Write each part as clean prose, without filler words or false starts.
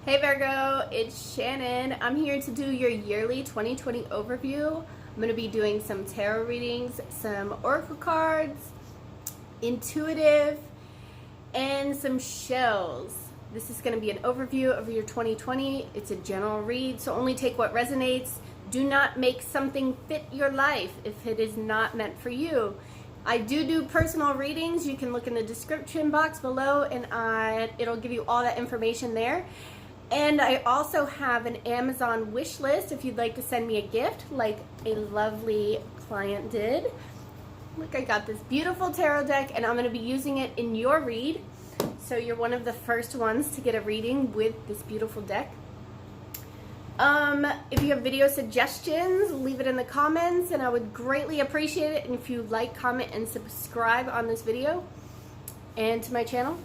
Hey Virgo, it's Shannon. I'm here to do your yearly 2020 overview. I'm going to be doing some tarot readings, some oracle cards, intuitive, and some shells. This is going to be an overview of your 2020. It's a general read, so only take what resonates. Do not make something fit your life if it is not meant for you. I do personal readings. You can look in the description box below and it'll give you all that information there. And I also have an Amazon wish list if you'd like to send me a gift like a lovely client did. Look, I got this beautiful tarot deck and I'm going to be using it in your read. So you're one of the first ones to get a reading with this beautiful deck. If you have video suggestions, leave it in the comments and I would greatly appreciate it. And if you like, comment, and subscribe on this video and to my channel.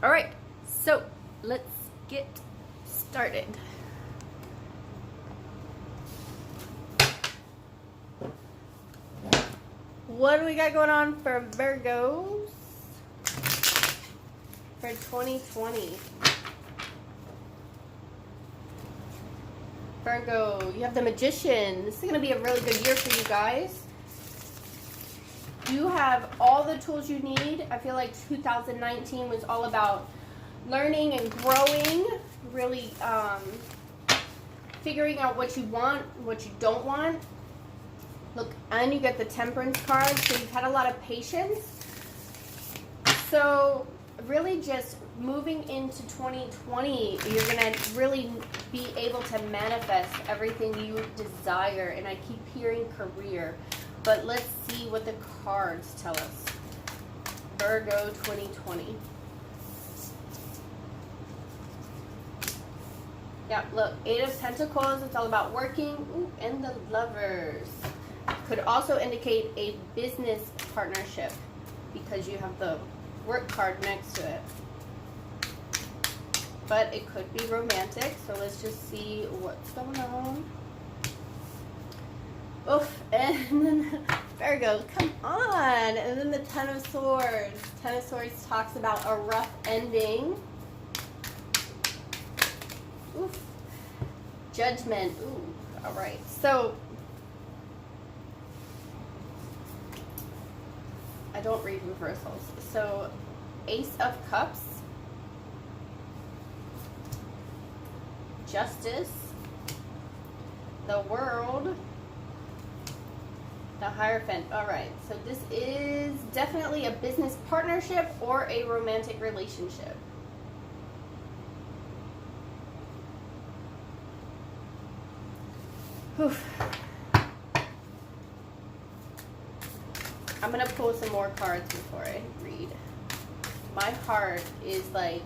All right, so let's get started. What do we got going on for Virgos for 2020? Virgo, you have the Magician. This is going to be a really good year for you guys. You have all the tools you need. I feel like 2019 was all about learning and growing, really figuring out what you want, what you don't want. Look, and you get the Temperance card, so you've had a lot of patience. So really just moving into 2020, you're going to really be able to manifest everything you desire. And I keep hearing career, but let's see what the cards tell us. Virgo 2020. Yeah, look, Eight of Pentacles, it's all about working. Ooh, and the Lovers. Could also indicate a business partnership because you have the work card next to it. But it could be romantic, so let's just see what's going on. Oof, and then Virgo, come on. And then the Ten of Swords. Ten of Swords talks about a rough ending. Oof. Judgment. Ooh. All right. So I don't read reversals. So Ace of Cups, Justice, the World, the Hierophant. All right. So this is definitely a business partnership or a romantic relationship. I'm going to pull some more cards before I read. My heart is like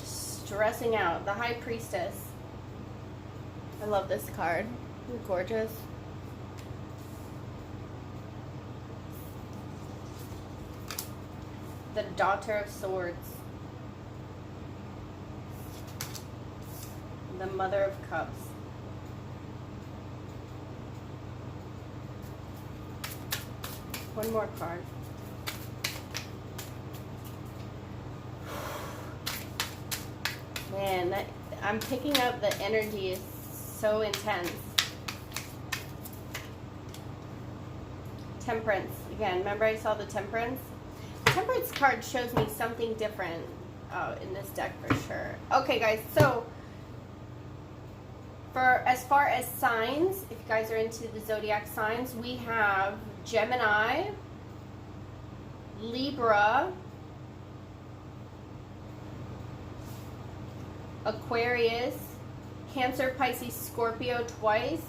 stressing out. The High Priestess. I love this card. It's gorgeous. The Daughter of Swords. The Mother of Cups. One more card. Man, I'm picking up the energy is so intense. Temperance. Again, remember I saw the Temperance? Temperance card shows me something different in this deck for sure. Okay, guys, so for as far as signs, if you guys are into the zodiac signs, we have Gemini, Libra, Aquarius, Cancer, Pisces, Scorpio twice,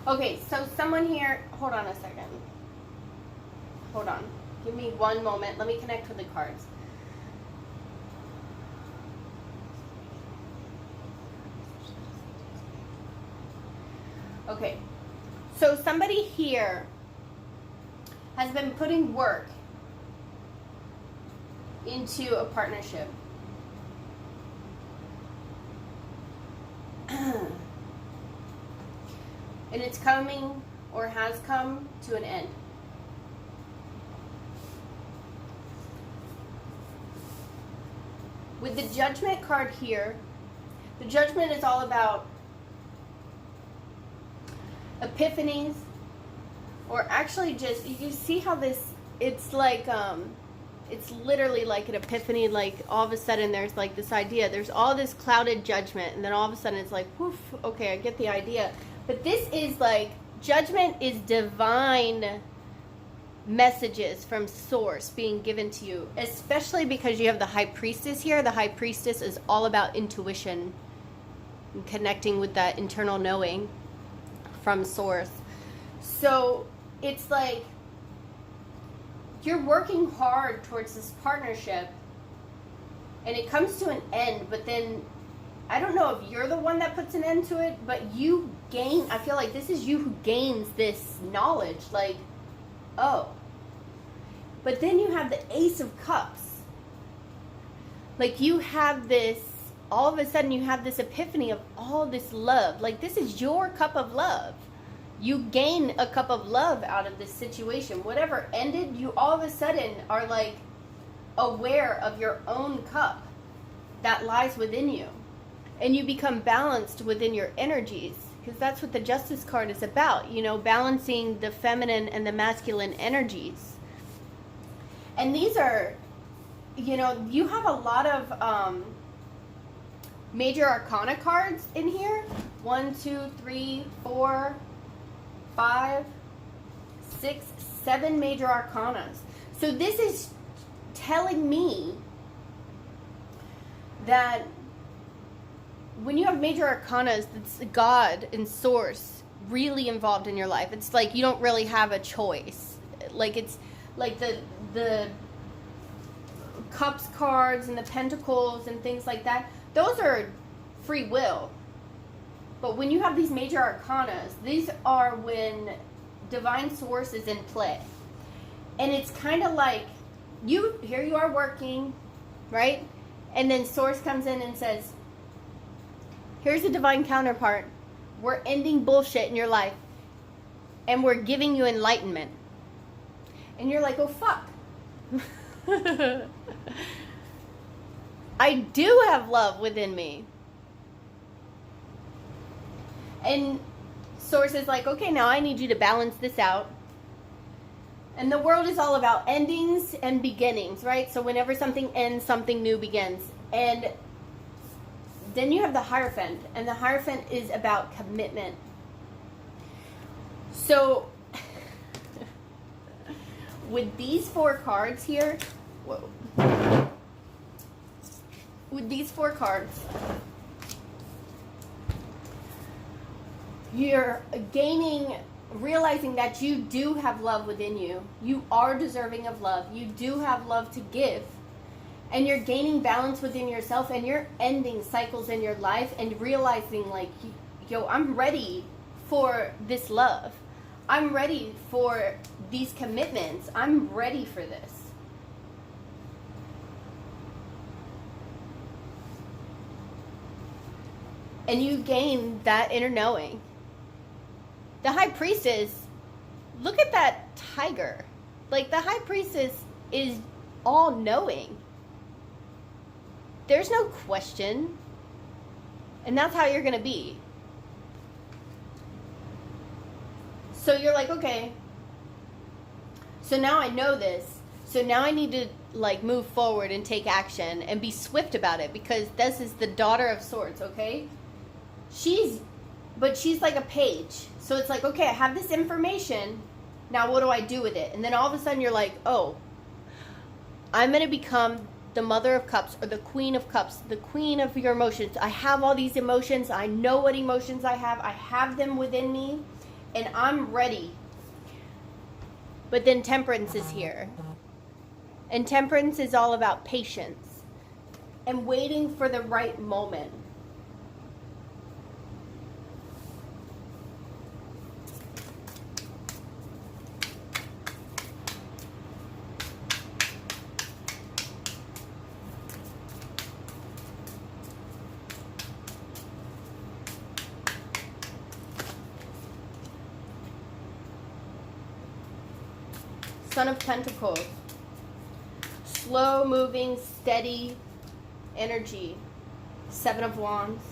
okay, so someone here, hold on a second. Hold on. Give me one moment. Let me connect with the cards. Okay. So somebody here has been putting work into a partnership. And it's coming or has come to an end. With the Judgment card here, the Judgment is all about epiphanies, or actually just, you see how this, it's like, it's literally like an epiphany, like all of a sudden there's like this idea, there's all this clouded judgment, and then all of a sudden it's like, woof, okay, I get the idea. But this is like, judgment is divine messages from source being given to you, especially because you have the High Priestess here. The High Priestess is all about intuition and connecting with that internal knowing from source. So it's like you're working hard towards this partnership and it comes to an end, but then I don't know if you're the one that puts an end to it, but you gain, I feel like this is you who gains this knowledge, like, oh. But then you have the Ace of Cups. Like you have this, all of a sudden you have this epiphany of all this love. Like this is your cup of love. You gain a cup of love out of this situation. Whatever ended, you all of a sudden are like aware of your own cup that lies within you. And you become balanced within your energies. Because that's what the Justice card is about. You know, balancing the feminine and the masculine energies. And these are, you know, you have a lot of major arcana cards in here. 1, 2, 3, 4, 5, 6, 7 major arcanas. So this is telling me that when you have major arcanas, it's God and source really involved in your life. It's like you don't really have a choice. Like it's like the cups cards and the pentacles and things like that. Those are free will. But when you have these major arcanas, these are when divine source is in play. And it's kind of like here you are working, right? And then source comes in and says, here's a divine counterpart. We're ending bullshit in your life. And we're giving you enlightenment. And you're like, oh, fuck. I do have love within me. And source is like, okay, now I need you to balance this out. And the world is all about endings and beginnings, right? So whenever something ends, something new begins. And then you have the Hierophant. And the Hierophant is about commitment. So with these 4 cards here, whoa. With these 4 cards, you're realizing that you do have love within you. You are deserving of love. You do have love to give. And you're gaining balance within yourself, and you're ending cycles in your life and realizing like, yo, I'm ready for this love. I'm ready for these commitments. I'm ready for this. And you gain that inner knowing. The High Priestess, look at that tiger. Like the High Priestess is all knowing. There's no question. And that's how you're going to be. So you're like, okay, so now I know this. So now I need to like move forward and take action and be swift about it, because this is the Daughter of Swords, okay? She's like a page. So it's like, okay, I have this information. Now what do I do with it? And then all of a sudden you're like, oh, I'm going to become the Mother of Cups, or the Queen of Cups, the Queen of your emotions. I have all these emotions. I know what emotions I have them within me. And I'm ready. But then Temperance is here. And Temperance is all about patience and waiting for the right moment. Son of Pentacles. Slow moving, steady energy. Seven of Wands.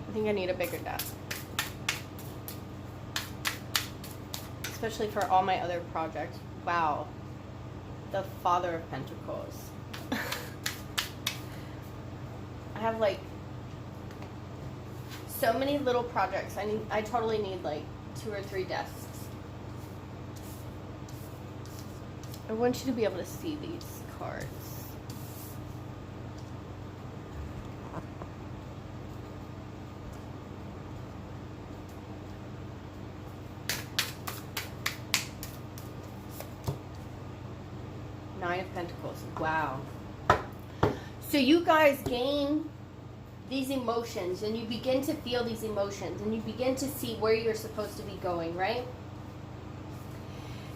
I think I need a bigger desk. Especially for all my other projects. Wow. The Father of Pentacles. I have like so many little projects. I totally need like 2 or 3 desks. I want you to be able to see these cards. Nine of Pentacles. Wow. So you guys gain these emotions and you begin to feel these emotions and you begin to see where you're supposed to be going, right?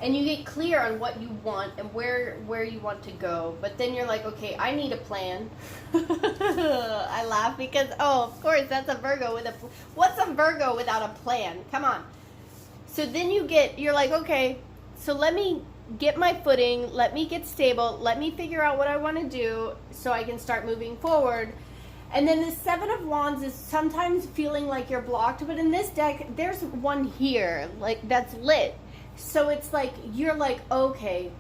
And you get clear on what you want and where you want to go. But then you're like, okay, I need a plan. I laugh because, oh, of course, that's a Virgo with a... What's a Virgo without a plan? Come on. So then you're like, okay, so let me get my footing, let me get stable, let me figure out what I want to do so I can start moving forward. And then the Seven of Wands is sometimes feeling like you're blocked, but in this deck, there's one here, like, that's lit. So it's like, you're like, okay,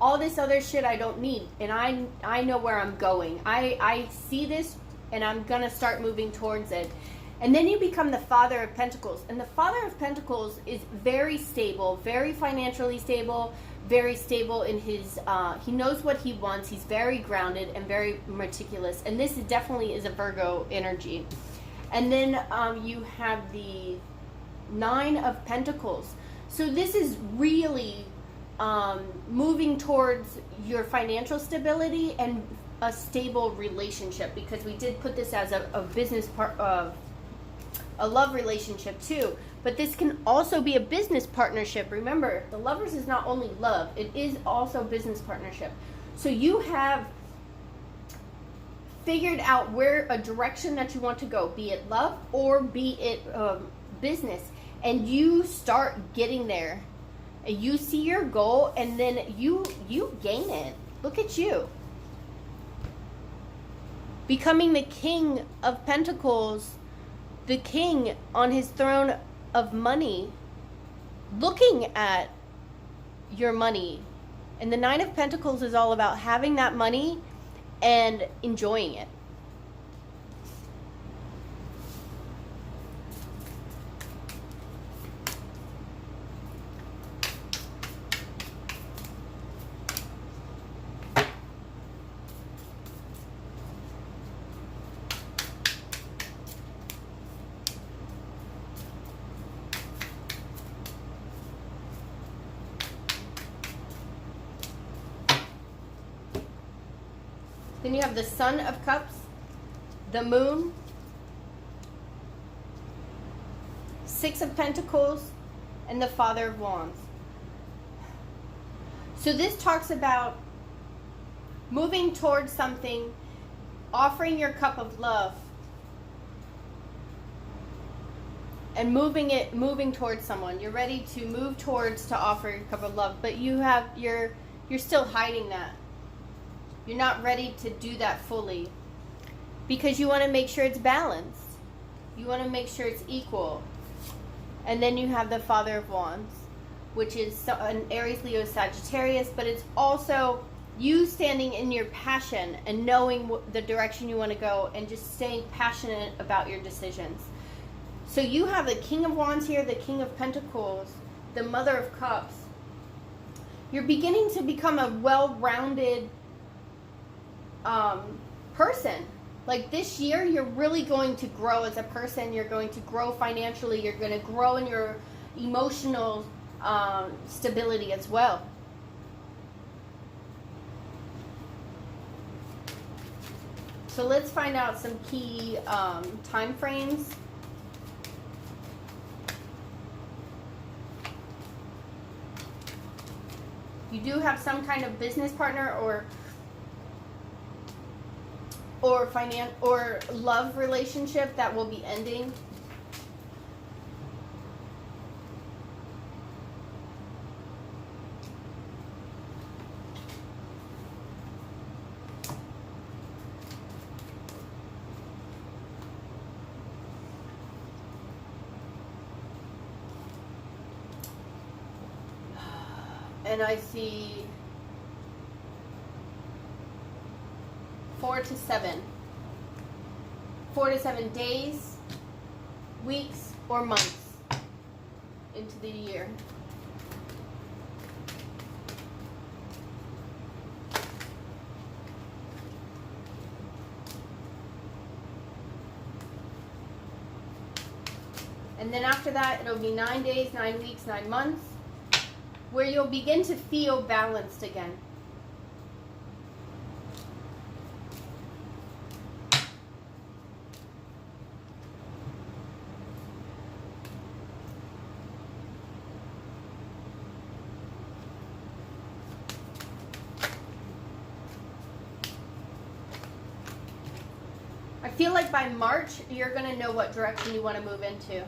all this other shit I don't need, and I know where I'm going. I see this, and I'm going to start moving towards it. And then you become the Father of Pentacles. And the Father of Pentacles is very stable, very financially stable, very stable in his, he knows what he wants. He's very grounded and very meticulous. And this definitely is a Virgo energy. And then you have the Nine of Pentacles. So this is really moving towards your financial stability and a stable relationship, because we did put this as a business part of a love relationship too, but this can also be a business partnership. Remember, the Lovers is not only love, it is also business partnership. So you have figured out where a direction that you want to go, be it love or be it business, and you start getting there. And you see your goal, and then you gain it. Look at you. Becoming the King of Pentacles, the king on his throne of money, looking at your money. And the Nine of Pentacles is all about having that money and enjoying it. Then you have the Sun of Cups, the Moon, Six of Pentacles, and the Father of Wands. So this talks about moving towards something, offering your cup of love, and moving towards someone. You're ready to move towards to offer your cup of love, but you're still hiding that. You're not ready to do that fully because you want to make sure it's balanced. You want to make sure it's equal. And then you have the Father of Wands, which is an Aries, Leo, Sagittarius, but it's also you standing in your passion and knowing the direction you want to go and just staying passionate about your decisions. So you have the King of Wands here, the King of Pentacles, the Mother of Cups. You're beginning to become a well-rounded person. Like this year, you're really going to grow as a person. You're going to grow financially. You're going to grow in your emotional stability as well. So let's find out some key time frames. You do have some kind of business partner, or or love relationship that will be ending. And I see 4 to 7 days, weeks, or months into the year. And then after that, it'll be 9 days, 9 weeks, 9 months, where you'll begin to feel balanced again. I feel like by March, you're going to know what direction you want to move into.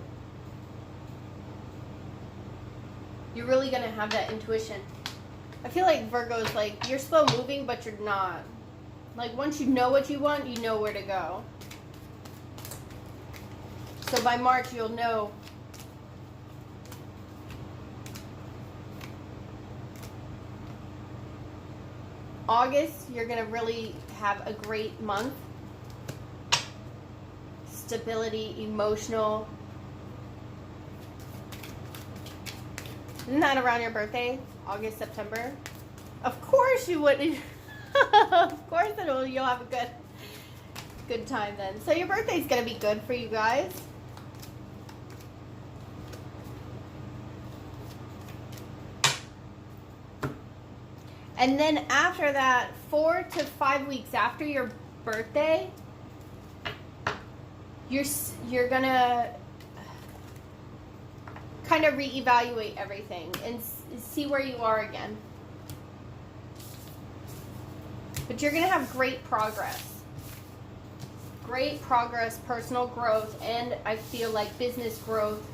You're really going to have that intuition. I feel like Virgo's like, you're slow moving, but you're not. Like, once you know what you want, you know where to go. So by March, you'll know. August, you're going to really have a great month. Stability, emotional. Isn't that around your birthday? August, September? Of course you would. Of course you'll have a good time then. So your birthday's going to be good for you guys. And then after that, 4 to 5 weeks after your birthday, you're going to kind of reevaluate everything and see where you are again. But you're going to have great progress. Great progress, personal growth, and I feel like business growth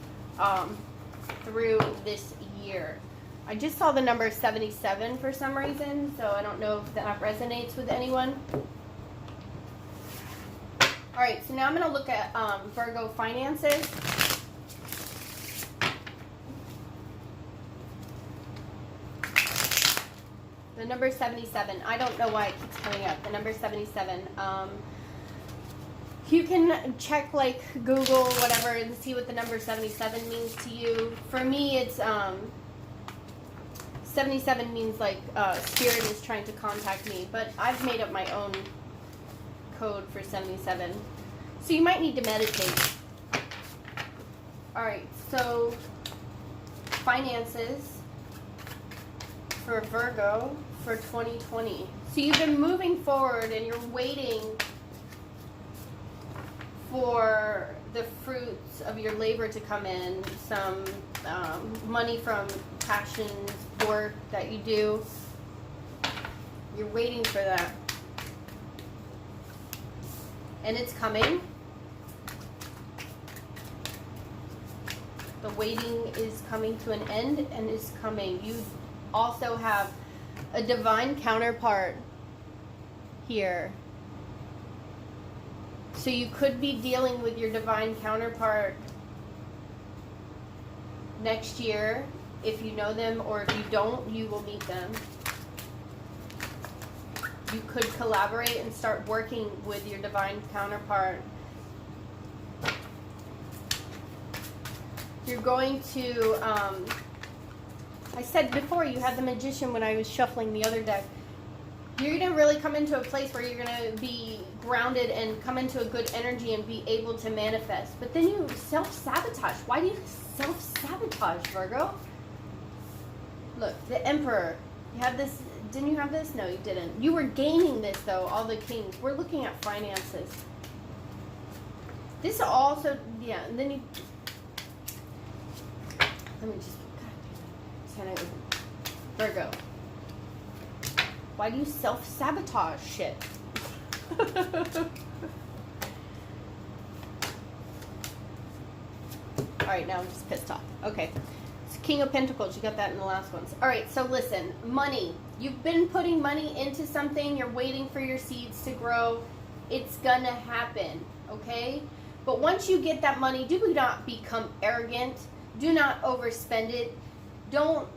through this year. I just saw the number 77 for some reason, so I don't know if that resonates with anyone. All right, so now I'm going to look at Virgo finances. The number 77. I don't know why it keeps coming up. The number 77. You can check like Google, whatever, and see what the number 77 means to you. For me, it's 77 means like spirit is trying to contact me, but I've made up my own code for 77. So you might need to meditate. All right, so finances for Virgo for 2020. So you've been moving forward and you're waiting for the fruits of your labor to come in, some money from passions, work that you do. You're waiting for that. And it's coming. The waiting is coming to an end and is coming. You also have a divine counterpart here. So you could be dealing with your divine counterpart next year. If you know them, or if you don't, you will meet them. You could collaborate and start working with your divine counterpart. You're going to, I said before, you had the Magician when I was shuffling the other deck. You're going to really come into a place where you're going to be grounded and come into a good energy and be able to manifest. But then you self-sabotage. Why do you self-sabotage, Virgo? Look, the Emperor. You have this. Didn't you have this? No, you didn't. You were gaining this, though, all the kings. We're looking at finances. This also, yeah, and then you... Let me just... God, Virgo. Why do you self-sabotage shit? All right, now I'm just pissed off. Okay. So King of Pentacles, you got that in the last ones. All right, so listen, money. You've been putting money into something. You're waiting for your seeds to grow. It's gonna happen, okay? But once you get that money, do not become arrogant. Do not overspend it. Don't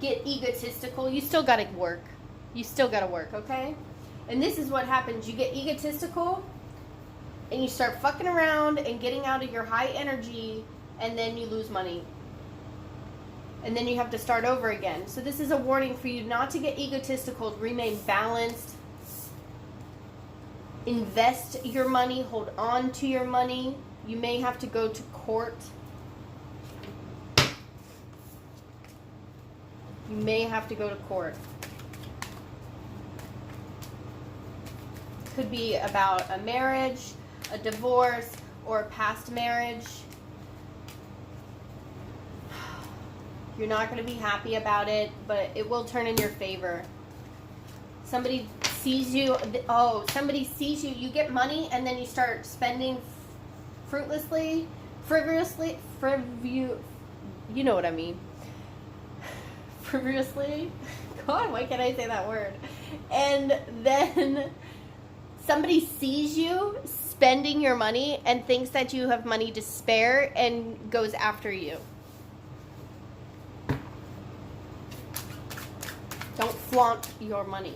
get egotistical. You still gotta work. You still gotta work, okay? And this is what happens. You get egotistical and you start fucking around and getting out of your high energy, and then you lose money. And then you have to start over again. So this is a warning for you not to get egotistical, remain balanced. Invest your money, hold on to your money. You may have to go to court. You may have to go to court. Could be about a marriage, a divorce, or a past marriage. You're not going to be happy about it, but it will turn in your favor. Somebody sees you. Oh, somebody sees you. You get money, and then you start spending frivolously. You know what I mean. Frivolously. God, why can't I say that word? And then somebody sees you spending your money and thinks that you have money to spare and goes after you. Don't flaunt your money.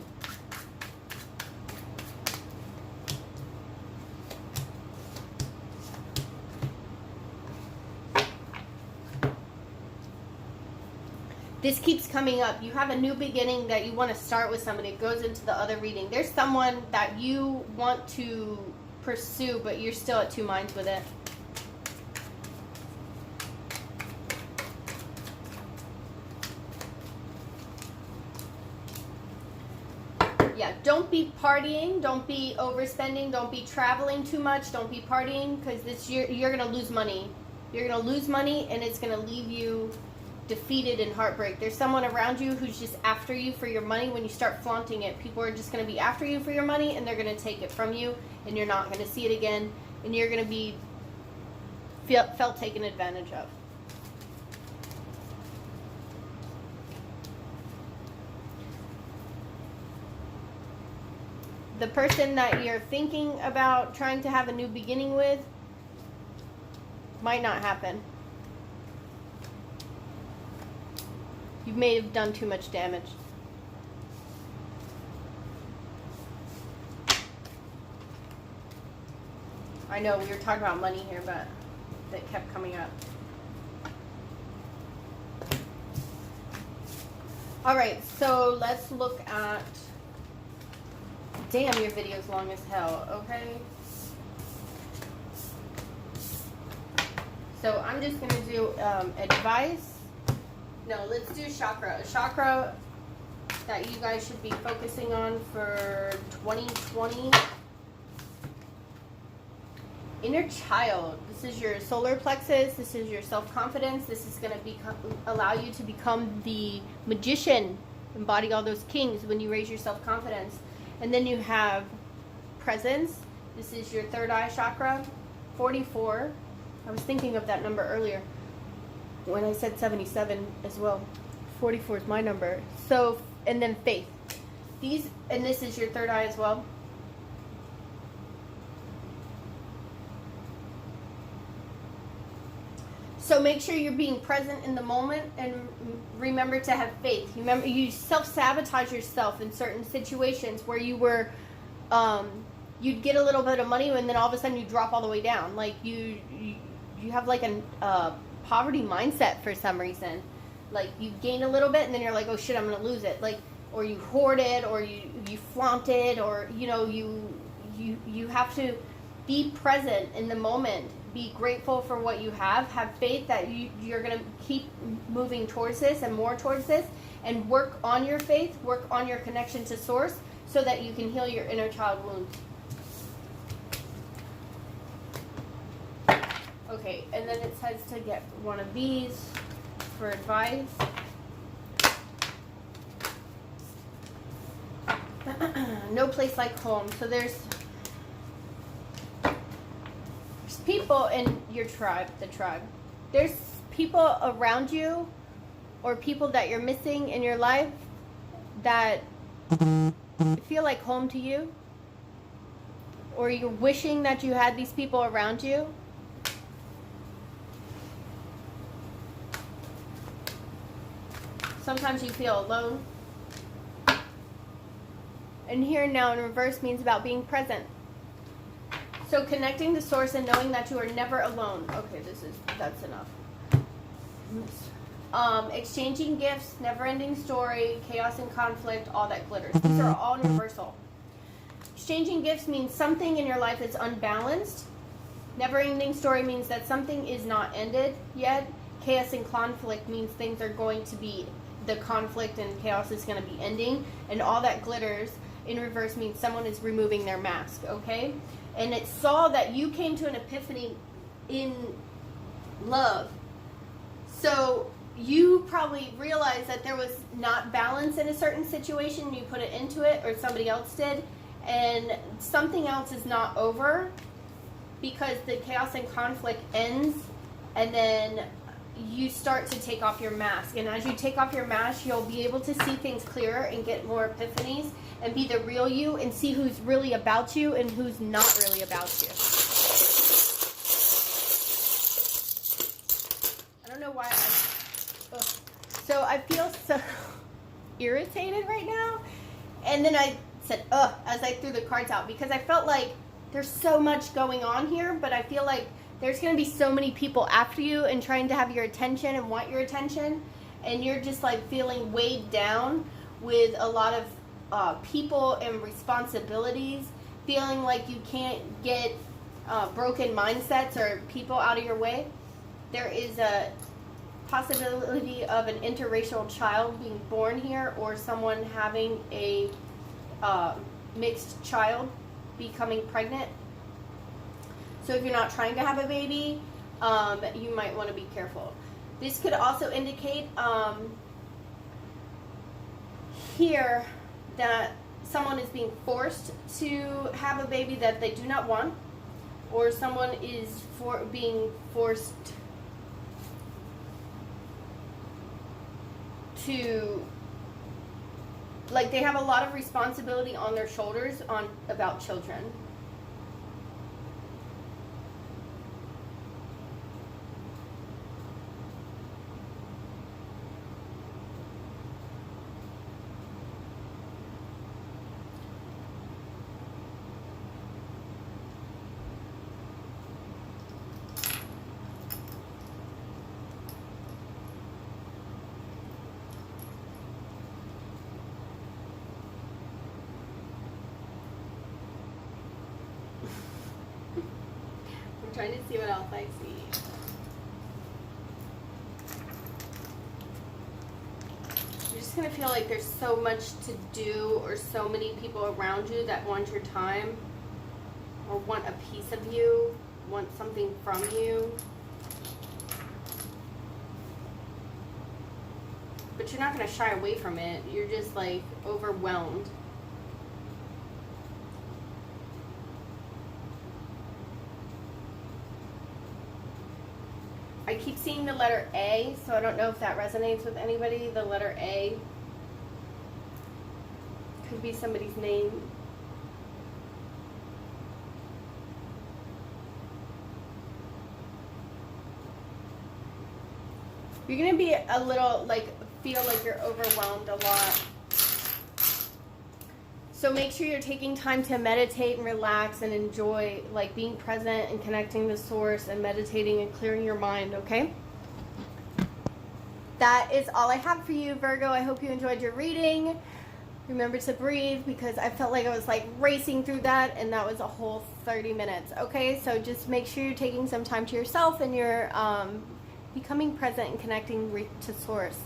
This keeps coming up. You have a new beginning that you want to start with somebody. It goes into the other reading. There's someone that you want to pursue, but you're still at two minds with it. Yeah, don't be partying, don't be overspending, don't be traveling too much, don't be partying, because this year you're going to lose money. You're going to lose money, and it's going to leave you defeated and heartbreak. There's someone around you who's just after you for your money. When you start flaunting it, people are just going to be after you for your money, and they're going to take it from you, and you're not going to see it again, and you're going to be felt taken advantage of. The person that you're thinking about trying to have a new beginning with might not happen. You may have done too much damage. I know we were talking about money here, but that kept coming up. All right, so let's look at... Damn, your video's long as hell, okay? So I'm just going to do advice. No, let's do chakra. A chakra that you guys should be focusing on for 2020. Inner child. This is your solar plexus. This is your self-confidence. This is going to allow you to become the magician, embody all those kings when you raise your self-confidence. And then you have presence. This is your third eye chakra, 44. I was thinking of that number earlier when I said 77 as well. 44 is my number. So, and then faith. And this is your third eye as well. So make sure you're being present in the moment and remember to have faith. Remember, you self-sabotage yourself in certain situations where you were, you'd get a little bit of money and then all of a sudden you drop all the way down. Like you have like a poverty mindset for some reason. Like you gain a little bit and then you're like, oh shit, I'm going to lose it. Like, or you hoard it, or you flaunt it, or, you know, you have to be present in the moment. Be grateful for what you have. Have faith that you're going to keep moving towards this and more towards this, and work on your faith, work on your connection to source so that you can heal your inner child wounds. Okay, and then it says to get one of these for advice. no place like home. So there's people in your tribe, the tribe. There's people around you or people that you're missing in your life that feel like home to you, or you're wishing that you had these people around you. Sometimes you feel alone. And here now in reverse means about being present. So connecting to source and knowing that you are never alone. Okay, that's enough. Exchanging gifts, never-ending story, chaos and conflict, all that glitters. These are all universal. Exchanging gifts means something in your life is unbalanced. Never-ending story means that something is not ended yet. Chaos and conflict means things are going to be, the conflict and chaos is going to be ending. And all that glitters in reverse means someone is removing their mask, okay? And it saw that you came to an epiphany in love. So you probably realized that there was not balance in a certain situation. You put it into it, or somebody else did. And something else is not over because the chaos and conflict ends, and then you start to take off your mask. And as you take off your mask, you'll be able to see things clearer and get more epiphanies and be the real you and see who's really about you and who's not really about you. I don't know why so I feel so irritated right now. And then I said, ugh, as I threw the cards out, because I felt like there's so much going on here, but I feel like there's going to be so many people after you and trying to have your attention and want your attention, and you're just like feeling weighed down with a lot of people and responsibilities, feeling like you can't get broken mindsets or people out of your way. There is a possibility of an interracial child being born here, or someone having a mixed child becoming pregnant. So if you're not trying to have a baby, you might want to be careful. This could also indicate here that someone is being forced to have a baby that they do not want, or someone is being forced to, like, they have a lot of responsibility on their shoulders about children. Trying to see what else I see. You're just going to feel like there's so much to do, or so many people around you that want your time, or want a piece of you, want something from you. But you're not going to shy away from it. You're just like overwhelmed. I keep seeing the letter A, so I don't know if that resonates with anybody. The letter A could be somebody's name. You're going to be a little, like, feel like you're overwhelmed a lot. So make sure you're taking time to meditate and relax and enjoy, like, being present and connecting to source and meditating and clearing your mind, okay? That is all I have for you, Virgo. I hope you enjoyed your reading. Remember to breathe, because I felt like I was like racing through that, and that was a whole 30 minutes, okay? So just make sure you're taking some time to yourself and you're becoming present and connecting to source.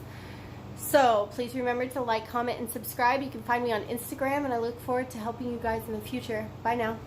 So please remember to like, comment, and subscribe. You can find me on Instagram, and I look forward to helping you guys in the future. Bye now.